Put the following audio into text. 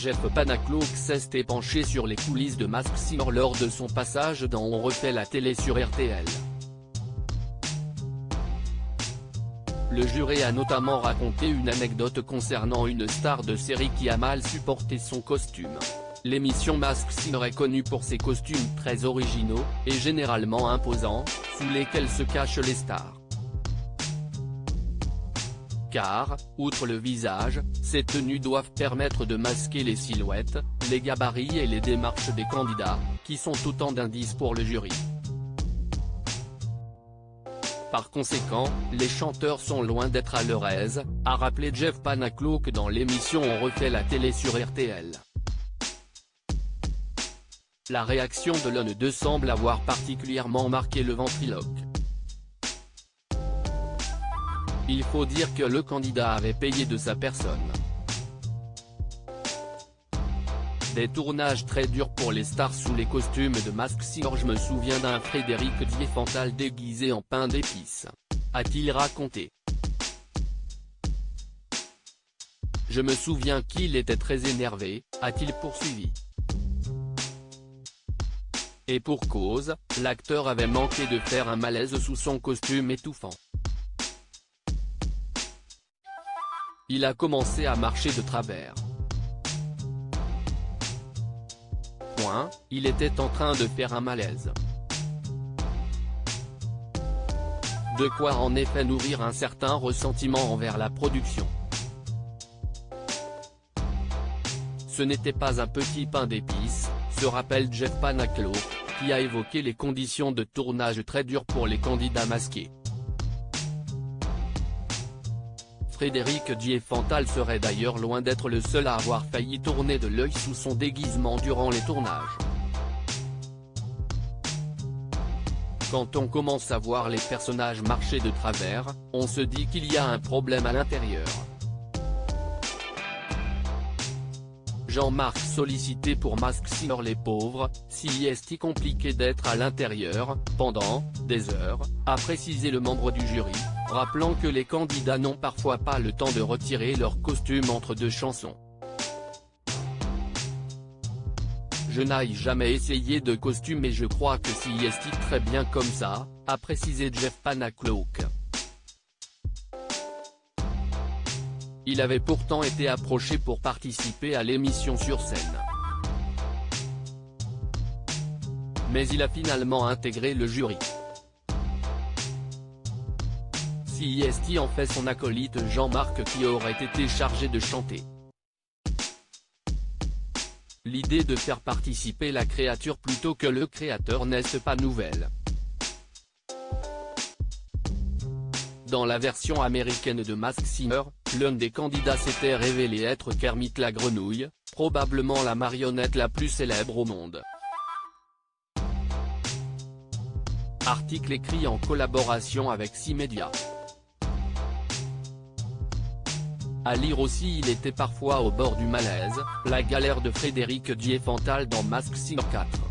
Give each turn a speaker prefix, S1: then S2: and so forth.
S1: Jeff Panaclock s'est penché sur les coulisses de Masked Singer lors de son passage dans On refait la télé sur RTL. Le jury a notamment raconté une anecdote concernant une star de série qui a mal supporté son costume. L'émission Masked Singer est connue pour ses costumes très originaux, et généralement imposants, sous lesquels se cachent les stars. Car, outre le visage, ces tenues doivent permettre de masquer les silhouettes, les gabarits et les démarches des candidats, qui sont autant d'indices pour le jury. Par conséquent, les chanteurs sont loin d'être à leur aise, a rappelé Jeff Panaclock dans l'émission On refait la télé sur RTL. La réaction de l'un d'eux semble avoir particulièrement marqué le ventriloque. Il faut dire que le candidat avait payé de sa personne. Des tournages très durs pour les stars sous les costumes de Masked Singer. Je me souviens d'un Frédéric Diefenthal déguisé en pain d'épices, a-t-il raconté. Je me souviens qu'il était très énervé, a-t-il poursuivi. Et pour cause, l'acteur avait manqué de faire un malaise sous son costume étouffant. Il a commencé à marcher de travers. Il était en train de faire un malaise. De quoi en effet nourrir un certain ressentiment envers la production. Ce n'était pas un petit pain d'épices, se rappelle Jeff Panaclock, qui a évoqué les conditions de tournage très dures pour les candidats masqués. Frédéric Diefenthal serait d'ailleurs loin d'être le seul à avoir failli tourner de l'œil sous son déguisement durant les tournages. Quand on commence à voir les personnages marcher de travers, on se dit qu'il y a un problème à l'intérieur. Jean-Marc sollicité pour Masked Singer les pauvres, si est-il compliqué d'être à l'intérieur, pendant des heures, a précisé le membre du jury, rappelant que les candidats n'ont parfois pas le temps de retirer leur costume entre deux chansons. Je n'ai jamais essayé de costume et je crois que si est très bien comme ça, a précisé Jeff Panaclock. Il avait pourtant été approché pour participer à l'émission sur scène. Mais il a finalement intégré le jury. Si en fait son acolyte Jean-Marc qui aurait été chargé de chanter. L'idée de faire participer la créature plutôt que le créateur n'est pas nouvelle. Dans la version américaine de Masked Singer, l'un des candidats s'était révélé être Kermit la grenouille, probablement la marionnette la plus célèbre au monde. Article écrit en collaboration avec 6 médias. À lire aussi il était parfois au bord du malaise, la galère de Frédéric Diefenthal dans Masked Singer 4.